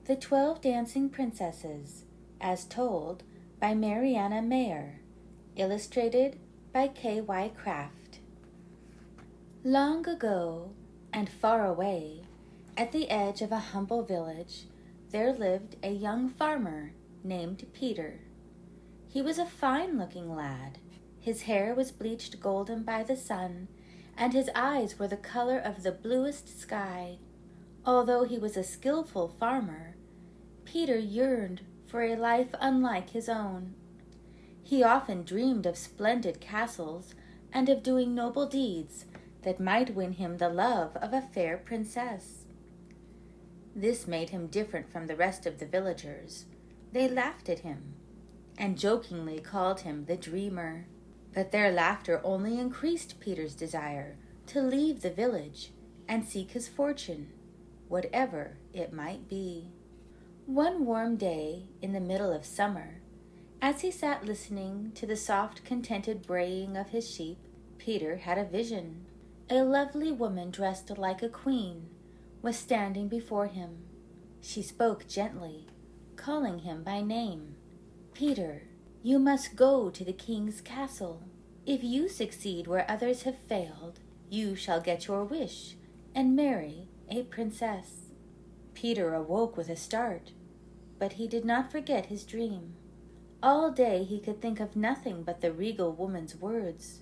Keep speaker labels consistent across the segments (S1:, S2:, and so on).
S1: The 12 Dancing Princesses, as told by Marianna Mayer, illustrated by K.Y. Kraft. Long ago, and far away, at the edge of a humble village, there lived a young farmer named Peter. He was a fine-looking lad. His hair was bleached golden by the sun, and his eyes were the color of the bluest sky. Although he was a skillful farmer, Peter yearned for a life unlike his own. He often dreamed of splendid castles and of doing noble deeds that might win him the love of a fair princess. This made him different from the rest of the villagers. They laughed at him and jokingly called him the dreamer. But their laughter only increased Peter's desire to leave the village and seek his fortune, whatever it might be. One warm day in the middle of summer, as he sat listening to the soft, contented braying of his sheep, Peter had a vision. A lovely woman dressed like a queen was standing before him. She spoke gently, calling him by name. "Peter, you must go to the king's castle. If you succeed where others have failed, you shall get your wish and marry a princess." Peter awoke with a start, but he did not forget his dream. All day he could think of nothing but the regal woman's words.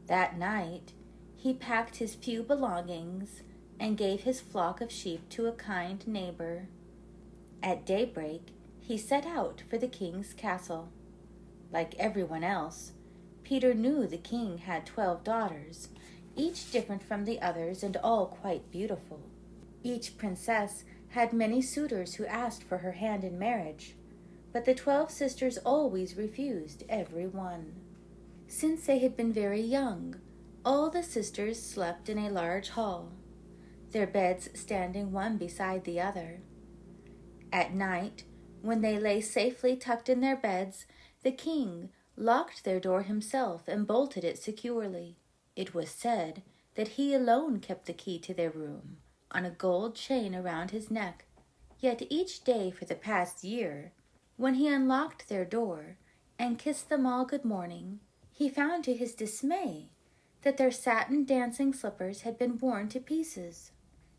S1: That night he packed his few belongings and gave his flock of sheep to a kind neighbor. At daybreak he set out for the king's castle. Like everyone else, Peter knew the king had 12 daughters, each different from the others and all quite beautiful. Each princess had many suitors who asked for her hand in marriage, but the 12 sisters always refused every one. Since they had been very young, all the sisters slept in a large hall, their beds standing one beside the other. At night, when they lay safely tucked in their beds, the king locked their door himself and bolted it securely. It was said that he alone kept the key to their room, on a gold chain around his neck. Yet each day for the past year, when he unlocked their door and kissed them all good morning, he found to his dismay that their satin dancing slippers had been worn to pieces.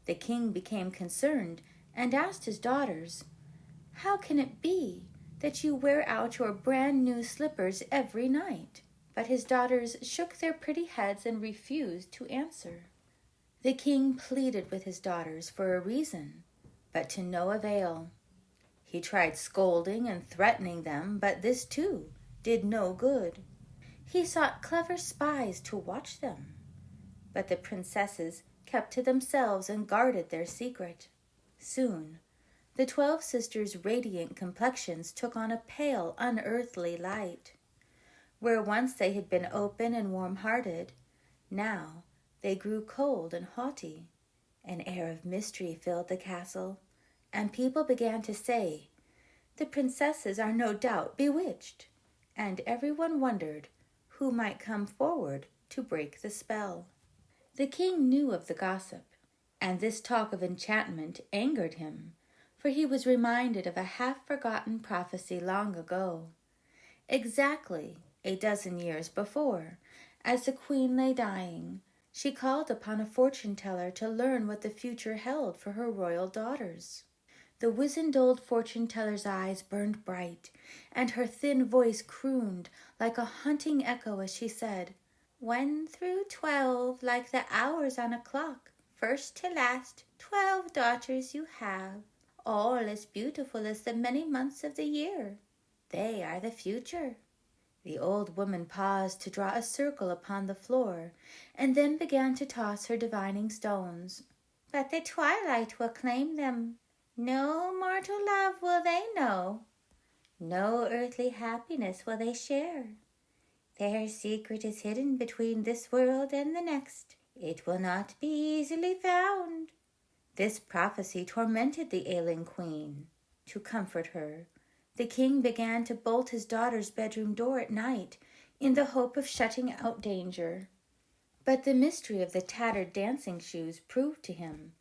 S1: The king became concerned and asked his daughters, "How can it be that you wear out your brand new slippers every night?" But his daughters shook their pretty heads and refused to answer. The king pleaded with his daughters for a reason, but to no avail. He tried scolding and threatening them, but this too did no good. He sought clever spies to watch them, but the princesses kept to themselves and guarded their secret. Soon, the 12 sisters' radiant complexions took on a pale, unearthly light. Where once they had been open and warm-hearted, now they grew cold and haughty. An air of mystery filled the castle, and people began to say, "The princesses are no doubt bewitched," and everyone wondered who might come forward to break the spell. The king knew of the gossip, and this talk of enchantment angered him, for he was reminded of a half-forgotten prophecy long ago. Exactly a dozen years before, as the queen lay dying, she called upon a fortune-teller to learn what the future held for her royal daughters. The wizened old fortune-teller's eyes burned bright, and her thin voice crooned like a haunting echo as she said, "1 through 12, like the hours on a clock, first to last, 12 daughters you have, all as beautiful as the many months of the year. They are the future." The old woman paused to draw a circle upon the floor, and then began to toss her divining stones. "But the twilight will claim them. No mortal love will they know. No earthly happiness will they share. Their secret is hidden between this world and the next. It will not be easily found." This prophecy tormented the ailing queen. To comfort her, the king began to bolt his daughter's bedroom door at night in the hope of shutting out danger. But the mystery of the tattered dancing shoes proved to him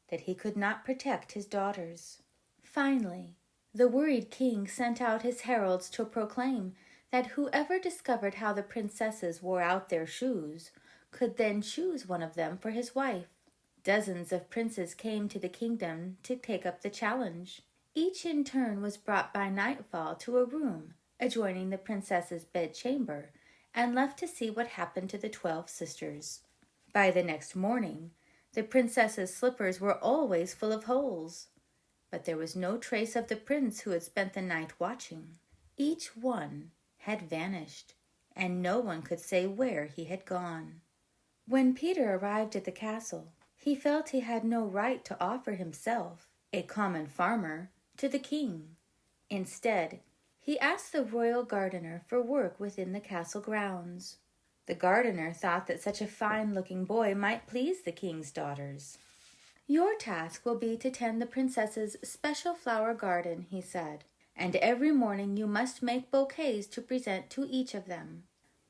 S1: that he could not protect his daughters. Finally, the worried king sent out his heralds to proclaim that whoever discovered how the princesses wore out their shoes could then choose one of them for his wife. Dozens of princes came to the kingdom to take up the challenge. Each in turn was brought by nightfall to a room adjoining the princess's bedchamber and left to see what happened to the 12 sisters. By the next morning, the princess's slippers were always full of holes, but there was no trace of the prince who had spent the night watching. Each one had vanished, and no one could say where he had gone. When Peter arrived at the castle, he felt he had no right to offer himself, a common farmer, to the king. Instead, he asked the royal gardener for work within the castle grounds. The gardener thought that such a fine-looking boy might please the king's daughters. "Your task will be to tend the princess's special flower garden," he said, "and every morning you must make bouquets to present to each of them."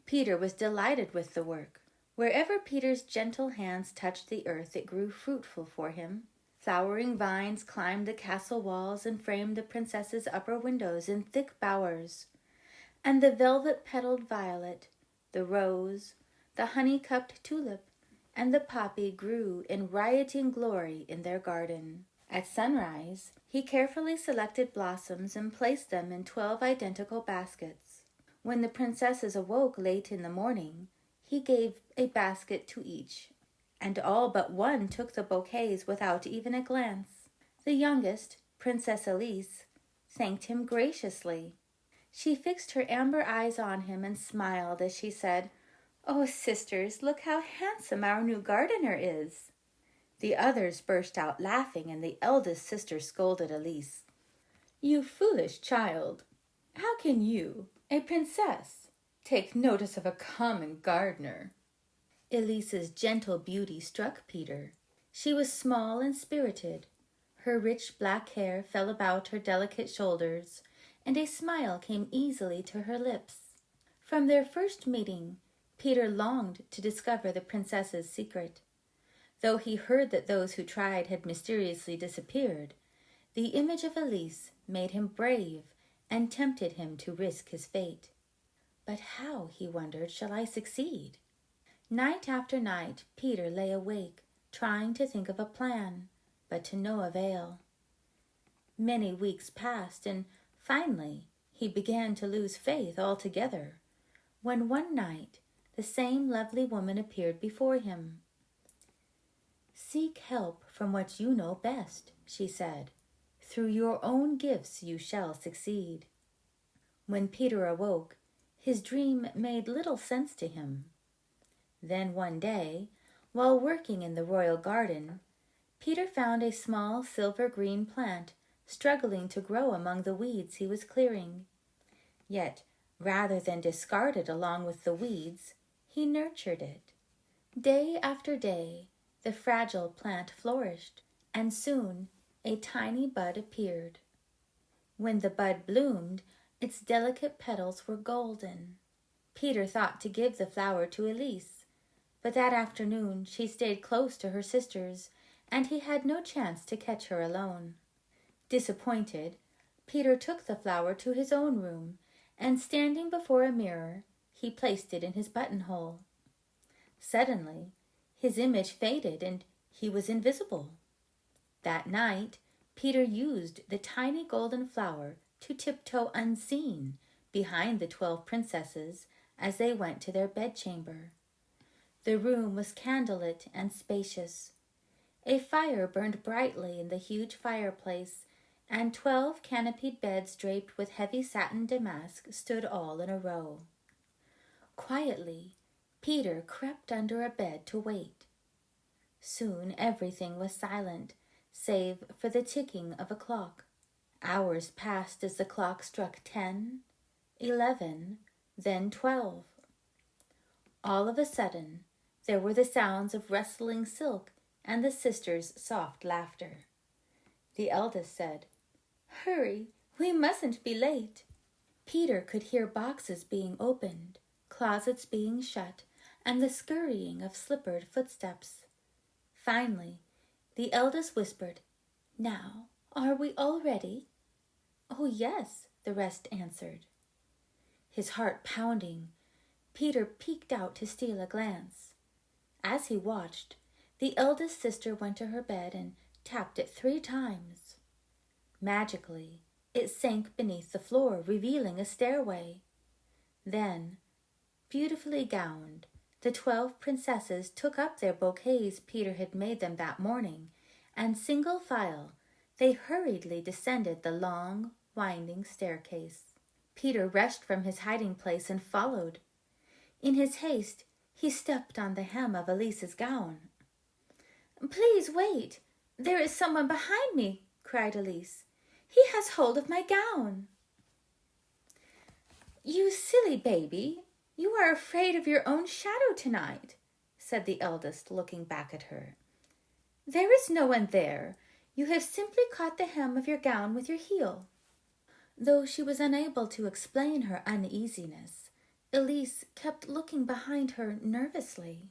S1: Peter was delighted with the work. Wherever Peter's gentle hands touched the earth, it grew fruitful for him. Flowering vines climbed the castle walls and framed the princess's upper windows in thick bowers. And the velvet-petaled violet, the rose, the honey-cupped tulip, and the poppy grew in rioting glory in their garden. At sunrise, he carefully selected blossoms and placed them in 12 identical baskets. When the princesses awoke late in the morning, he gave a basket to each, and all but one took the bouquets without even a glance. The youngest, Princess Elise, thanked him graciously. She fixed her amber eyes on him and smiled as she said, "Oh, sisters, look how handsome our new gardener is." The others burst out laughing, and the eldest sister scolded Elise. "You foolish child! How can you, a princess, take notice of a common gardener?" Elise's gentle beauty struck Peter. She was small and spirited. Her rich black hair fell about her delicate shoulders, and a smile came easily to her lips. From their first meeting, Peter longed to discover the princess's secret. Though he heard that those who tried had mysteriously disappeared, the image of Elise made him brave and tempted him to risk his fate. But how, he wondered, shall I succeed? Night after night, Peter lay awake, trying to think of a plan, but to no avail. Many weeks passed, and finally he began to lose faith altogether, when one night the same lovely woman appeared before him. "Seek help from what you know best," she said. "Through your own gifts you shall succeed." When Peter awoke, his dream made little sense to him. Then one day, while working in the royal garden, Peter found a small silver-green plant struggling to grow among the weeds he was clearing. Yet, rather than discard it along with the weeds, he nurtured it. Day after day, the fragile plant flourished, and soon a tiny bud appeared. When the bud bloomed, its delicate petals were golden. Peter thought to give the flower to Elise, but that afternoon she stayed close to her sisters, and he had no chance to catch her alone. Disappointed, Peter took the flower to his own room, and standing before a mirror, he placed it in his buttonhole. Suddenly, his image faded and he was invisible. That night, Peter used the tiny golden flower to tiptoe unseen behind the 12 princesses as they went to their bedchamber. The room was candlelit and spacious. A fire burned brightly in the huge fireplace, and 12 canopied beds draped with heavy satin damask stood all in a row. Quietly, Peter crept under a bed to wait. Soon everything was silent, save for the ticking of a clock. Hours passed as the clock struck 10, 11, then 12. All of a sudden, there were the sounds of rustling silk and the sisters' soft laughter. The eldest said, "Hurry, we mustn't be late." Peter could hear boxes being opened, closets being shut, and the scurrying of slippered footsteps. Finally, the eldest whispered, "Now, "Are we all ready?" "Oh, yes," the rest answered. His heart pounding, Peter peeked out to steal a glance. As he watched, the eldest sister went to her bed and tapped it 3 times. Magically, it sank beneath the floor, revealing a stairway. Then, beautifully gowned, the 12 princesses took up their bouquets Peter had made them that morning, and single file, they hurriedly descended the long, winding staircase. Peter rushed from his hiding place and followed. In his haste, he stepped on the hem of Elise's gown. "Please wait! There is someone behind me," cried Elise. "He has hold of my gown." "You silly baby, you are afraid of your own shadow tonight," said the eldest, looking back at her. "There is no one there. You have simply caught the hem of your gown with your heel." Though she was unable to explain her uneasiness, Elise kept looking behind her nervously.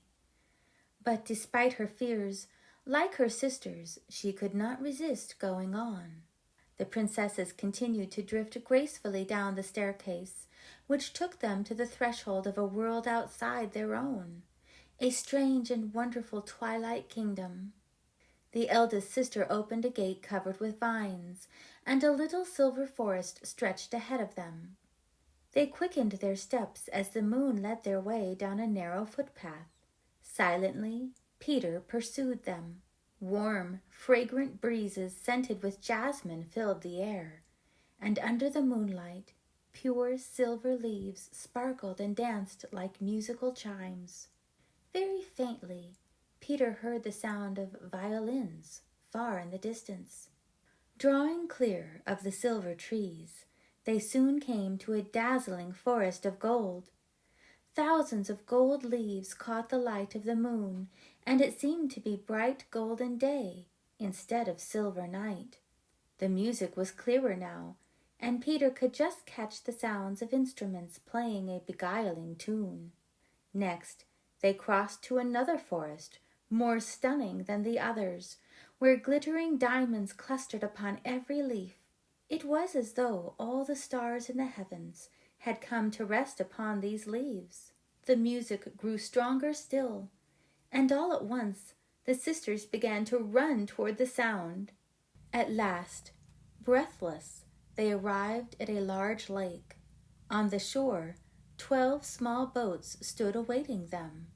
S1: But despite her fears, like her sisters, she could not resist going on. The princesses continued to drift gracefully down the staircase, which took them to the threshold of a world outside their own, a strange and wonderful twilight kingdom. The eldest sister opened a gate covered with vines, and a little silver forest stretched ahead of them. They quickened their steps as the moon led their way down a narrow footpath. Silently, Peter pursued them. Warm, fragrant breezes scented with jasmine filled the air, and under the moonlight, pure silver leaves sparkled and danced like musical chimes. Very faintly, Peter heard the sound of violins far in the distance. Drawing clear of the silver trees, they soon came to a dazzling forest of gold. Thousands of gold leaves caught the light of the moon, and it seemed to be bright golden day instead of silver night. The music was clearer now, and Peter could just catch the sounds of instruments playing a beguiling tune. Next, they crossed to another forest, more stunning than the others, where glittering diamonds clustered upon every leaf. It was as though all the stars in the heavens had come to rest upon these leaves. The music grew stronger still, and all at once the sisters began to run toward the sound. At last, breathless, they arrived at a large lake. On the shore, 12 small boats stood awaiting them,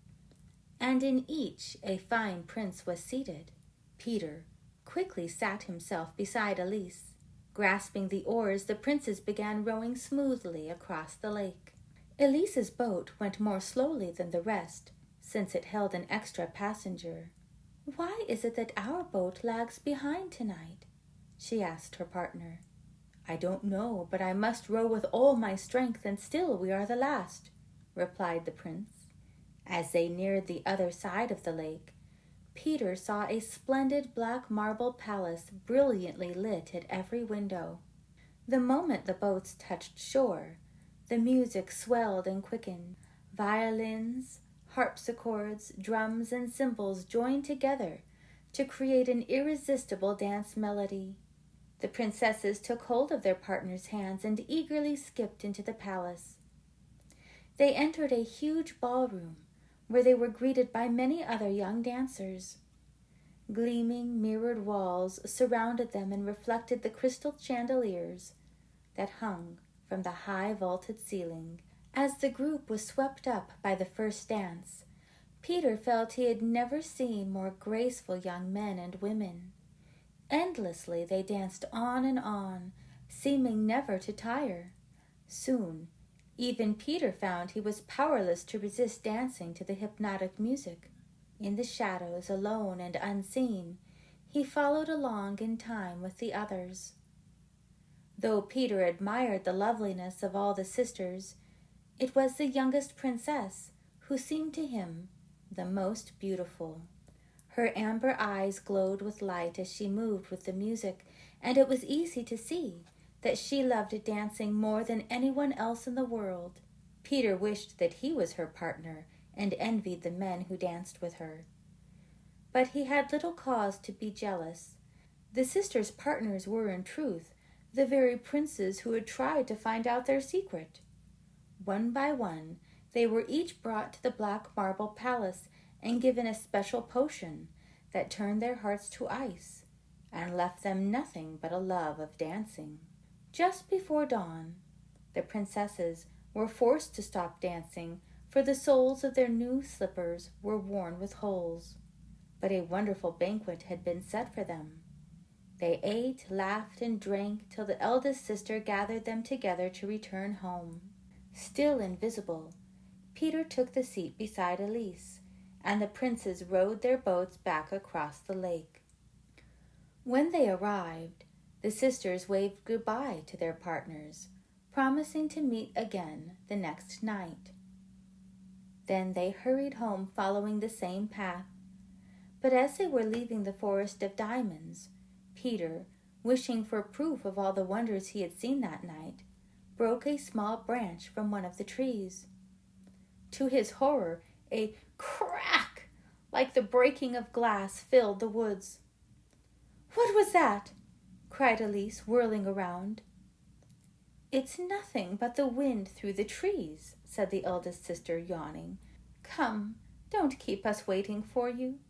S1: and in each a fine prince was seated. Peter quickly sat himself beside Elise. Grasping the oars, the princes began rowing smoothly across the lake. Elise's boat went more slowly than the rest, since it held an extra passenger. "Why is it that our boat lags behind tonight?" she asked her partner. "I don't know, but I must row with all my strength, and still we are the last," replied the prince. As they neared the other side of the lake, Peter saw a splendid black marble palace brilliantly lit at every window. The moment the boats touched shore, the music swelled and quickened. Violins, harpsichords, drums, and cymbals joined together to create an irresistible dance melody. The princesses took hold of their partners' hands and eagerly skipped into the palace. They entered a huge ballroom, where they were greeted by many other young dancers. Gleaming mirrored walls surrounded them and reflected the crystal chandeliers that hung from the high vaulted ceiling. As the group was swept up by the first dance, Peter felt he had never seen more graceful young men and women. Endlessly they danced on and on, seeming never to tire. Soon, even Peter found he was powerless to resist dancing to the hypnotic music. In the shadows, alone and unseen, he followed along in time with the others. Though Peter admired the loveliness of all the sisters, it was the youngest princess who seemed to him the most beautiful. Her amber eyes glowed with light as she moved with the music, and it was easy to see that she loved dancing more than anyone else in the world. Peter wished that he was her partner and envied the men who danced with her. But he had little cause to be jealous. The sisters' partners were, in truth, the very princes who had tried to find out their secret. One by one, they were each brought to the black marble palace and given a special potion that turned their hearts to ice and left them nothing but a love of dancing. Just before dawn, the princesses were forced to stop dancing, for the soles of their new slippers were worn with holes. But a wonderful banquet had been set for them. They ate, laughed, and drank till the eldest sister gathered them together to return home. Still invisible, Peter took the seat beside Elise, and the princes rowed their boats back across the lake. When they arrived, the sisters waved goodbye to their partners, promising to meet again the next night. Then they hurried home following the same path. But as they were leaving the forest of diamonds, Peter, wishing for proof of all the wonders he had seen that night, broke a small branch from one of the trees. To his horror, a crack like the breaking of glass filled the woods. "What was that?" cried Elise, whirling around. "It's nothing but the wind through the trees," said the eldest sister, yawning. "Come, don't keep us waiting for you."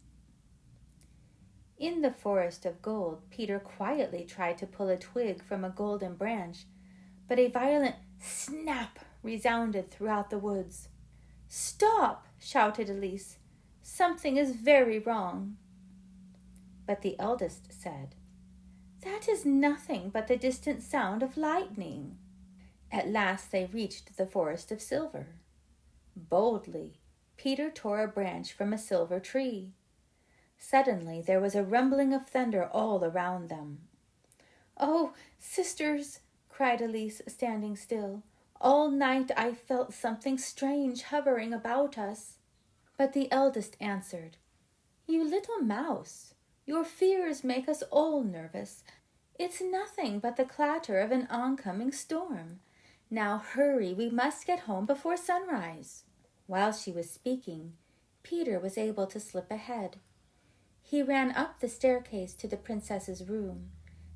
S1: In the forest of gold, Peter quietly tried to pull a twig from a golden branch, but a violent snap resounded throughout the woods. "Stop!" shouted Elise. "Something is very wrong." But the eldest said, "That is nothing but the distant sound of lightning." At last they reached the forest of silver. Boldly, Peter tore a branch from a silver tree. Suddenly there was a rumbling of thunder all around them. "Oh, sisters," cried Elise, standing still, "all night I felt something strange hovering about us." But the eldest answered, "You little mouse, your fears make us all nervous. It's nothing but the clatter of an oncoming storm. Now hurry, we must get home before sunrise." While she was speaking, Peter was able to slip ahead. He ran up the staircase to the princess's room.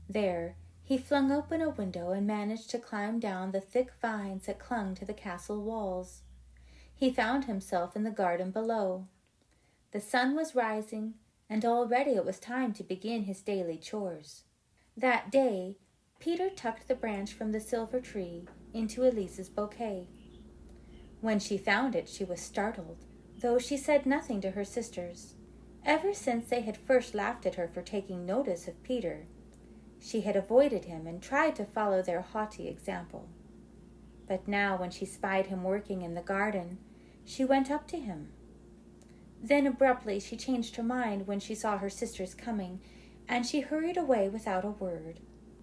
S1: There, he flung open a window and managed to climb down the thick vines that clung to the castle walls. He found himself in the garden below. The sun was rising, and already it was time to begin his daily chores. That day, Peter tucked the branch from the silver tree into Elise's bouquet. When she found it, she was startled, though she said nothing to her sisters. Ever since they had first laughed at her for taking notice of Peter, she had avoided him and tried to follow their haughty example. But now, when she spied him working in the garden, she went up to him. Then abruptly she changed her mind when she saw her sisters coming, and she hurried away without a word.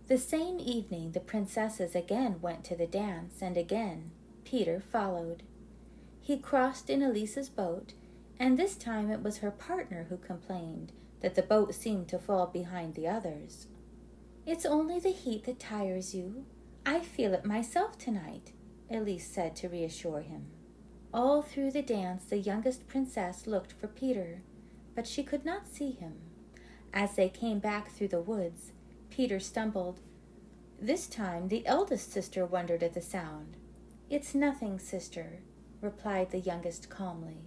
S1: The same evening the princesses again went to the dance, and again Peter followed. He crossed in Elise's boat, and this time it was her partner who complained that the boat seemed to fall behind the others. "It's only the heat that tires you. I feel it myself tonight," Elise said to reassure him. All through the dance the youngest princess looked for Peter, but she could not see him. As they came back through the woods, Peter stumbled. This time the eldest sister wondered at the sound. "It's nothing, sister," replied the youngest calmly.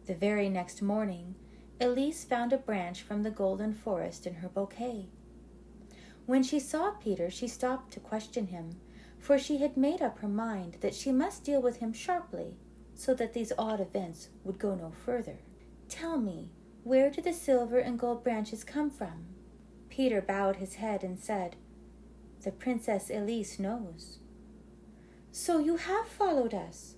S1: The very next morning, Elise found a branch from the golden forest in her bouquet. When she saw Peter, she stopped to question him, for she had made up her mind that she must deal with him sharply, so that these odd events would go no further. "Tell me, where did the silver and gold branches come from?" Peter bowed his head and said, "The Princess Elise knows." "So you have followed us?"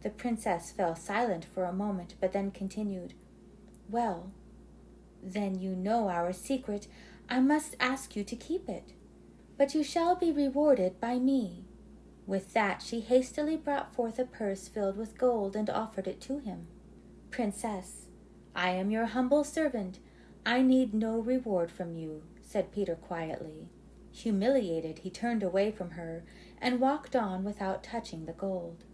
S1: The princess fell silent for a moment, but then continued, "Well, then you know our secret. I must ask you to keep it, but you shall be rewarded by me." With that she hastily brought forth a purse filled with gold and offered it to him. "Princess, I am your humble servant. I need no reward from you," said Peter quietly. Humiliated, he turned away from her and walked on without touching the gold.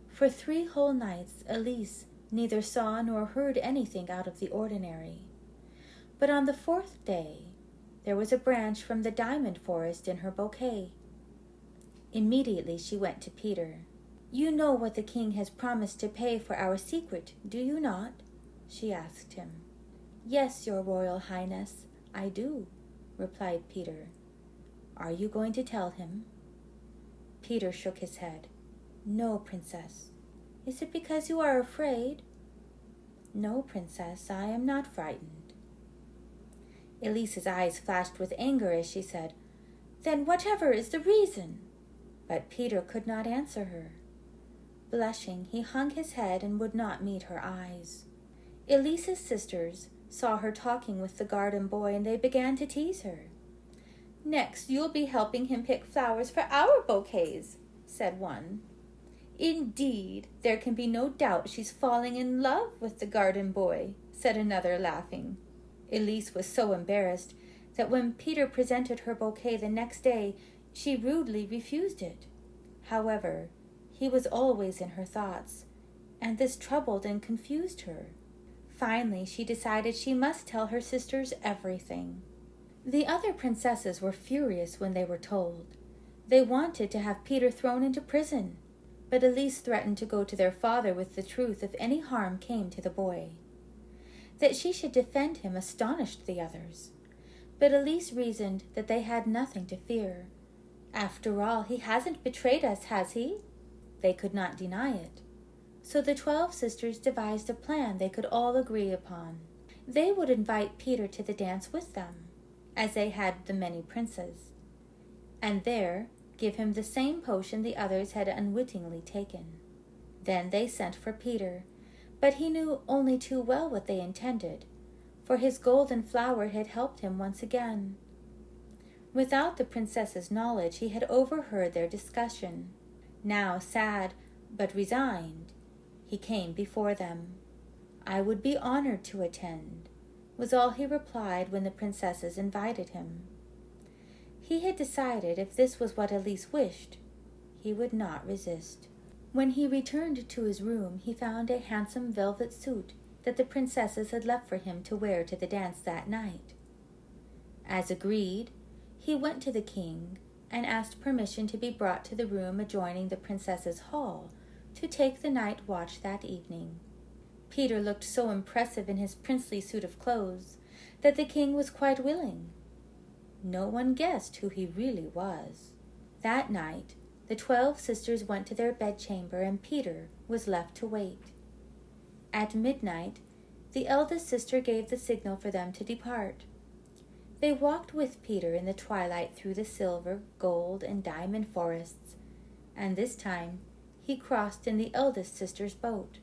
S1: For 3 whole nights Elise neither saw nor heard anything out of the ordinary. But on the fourth day, there was a branch from the diamond forest in her bouquet. Immediately she went to Peter. "You know what the king has promised to pay for our secret, do you not?" she asked him. "Yes, your royal highness, I do," replied Peter. "Are you going to tell him?" Peter shook his head. "No, princess." "Is it because you are afraid?" "No, princess, I am not frightened." Elise's eyes flashed with anger as she said, "Then whatever is the reason?" But Peter could not answer her. Blushing, he hung his head and would not meet her eyes. Elise's sisters saw her talking with the garden boy, and they began to tease her. "Next, you'll be helping him pick flowers for our bouquets," said one. "Indeed, there can be no doubt she's falling in love with the garden boy," said another, laughing. Elise was so embarrassed that when Peter presented her bouquet the next day, she rudely refused it. However, he was always in her thoughts, and this troubled and confused her. Finally, she decided she must tell her sisters everything. The other princesses were furious when they were told. They wanted to have Peter thrown into prison, but Elise threatened to go to their father with the truth if any harm came to the boy. That she should defend him astonished the others, but Elise reasoned that they had nothing to fear. "After all, he hasn't betrayed us, has he?" They could not deny it. So the 12 sisters devised a plan they could all agree upon. They would invite Peter to the dance with them, as they had the many princes, and there give him the same potion the others had unwittingly taken. Then they sent for Peter, but he knew only too well what they intended, for his golden flower had helped him once again. Without the princess's knowledge, he had overheard their discussion. Now, sad but resigned, he came before them. "I would be honored to attend," was all he replied when the princesses invited him. He had decided if this was what Elise wished, he would not resist. When he returned to his room, he found a handsome velvet suit that the princesses had left for him to wear to the dance that night. As agreed, he went to the king and asked permission to be brought to the room adjoining the princess's hall to take the night watch that evening. Peter looked so impressive in his princely suit of clothes that the king was quite willing. No one guessed who he really was. That night, the 12 sisters went to their bedchamber, and Peter was left to wait. At midnight, the eldest sister gave the signal for them to depart. They walked with Peter in the twilight through the silver, gold, and diamond forests, and this time he crossed in the eldest sister's boat.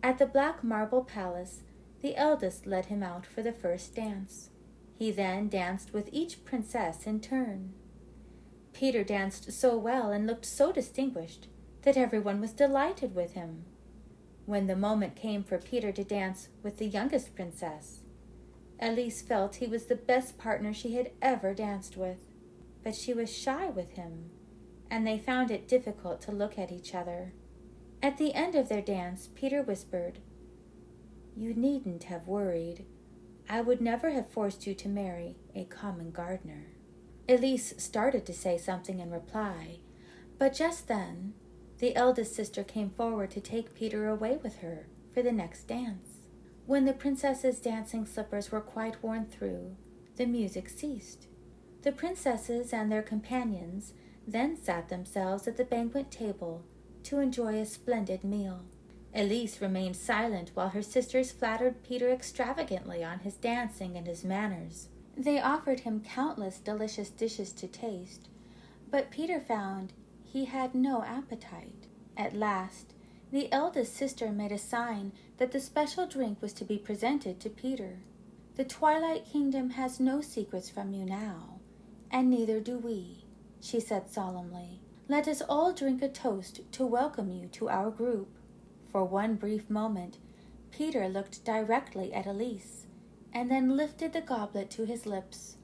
S1: At the black marble palace, the eldest led him out for the first dance. He then danced with each princess in turn. Peter danced so well and looked so distinguished that everyone was delighted with him. When the moment came for Peter to dance with the youngest princess, Elise felt he was the best partner she had ever danced with, but she was shy with him, and they found it difficult to look at each other. At the end of their dance, Peter whispered, "You needn't have worried. I would never have forced you to marry a common gardener." Elise started to say something in reply, but just then the eldest sister came forward to take Peter away with her for the next dance. When the princess's dancing slippers were quite worn through, the music ceased. The princesses and their companions then sat themselves at the banquet table to enjoy a splendid meal. Elise remained silent while her sisters flattered Peter extravagantly on his dancing and his manners. They offered him countless delicious dishes to taste, but Peter found he had no appetite. At last, the eldest sister made a sign that the special drink was to be presented to Peter. "The Twilight Kingdom has no secrets from you now, and neither do we," she said solemnly. "Let us all drink a toast to welcome you to our group." For one brief moment, Peter looked directly at Elise, and then lifted the goblet to his lips.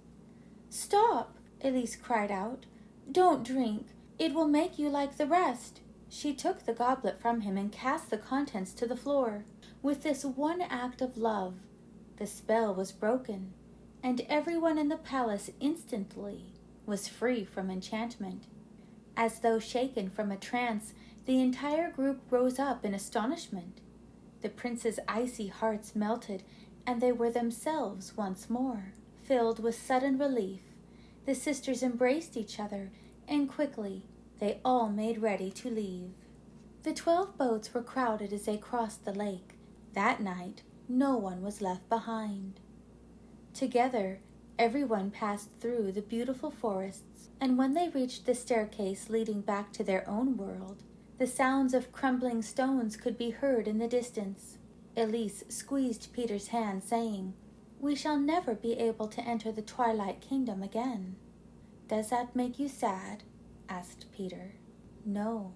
S1: "Stop!" Elise cried out. "Don't drink. It will make you like the rest." She took the goblet from him and cast the contents to the floor. With this one act of love, The spell was broken, and everyone in the palace instantly was free from enchantment. As though shaken from a trance, the entire group rose up in astonishment. The prince's icy hearts melted, and they were themselves once more. Filled with sudden relief, the sisters embraced each other, and quickly they all made ready to leave. The 12 boats were crowded as they crossed the lake. That night, no one was left behind. Together, everyone passed through the beautiful forests, and when they reached the staircase leading back to their own world, the sounds of crumbling stones could be heard in the distance. Elise squeezed Peter's hand, saying, "We shall never be able to enter the Twilight Kingdom again." "Does that make you sad?" asked Peter. "No,"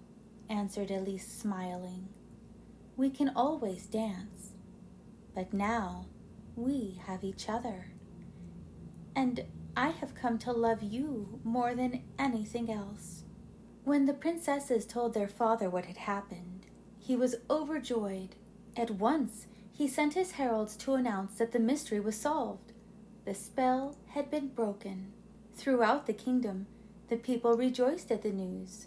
S1: answered Elise, smiling. "We can always dance. But now we have each other. And I have come to love you more than anything else." When the princesses told their father what had happened, he was overjoyed. At once he sent his heralds to announce that the mystery was solved. The spell had been broken. Throughout the kingdom, the people rejoiced at the news.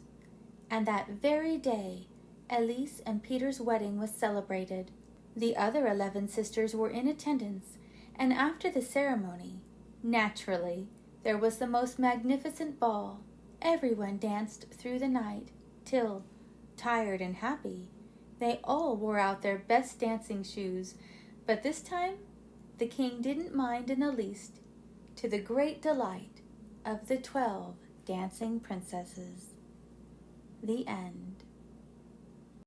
S1: And that very day, Elise and Peter's wedding was celebrated. The other 11 sisters were in attendance, and after the ceremony, naturally, there was the most magnificent ball. Everyone danced through the night, till, tired and happy, they all wore out their best dancing shoes. But this time, the king didn't mind in the least, to the great delight of the 12 dancing princesses. The end.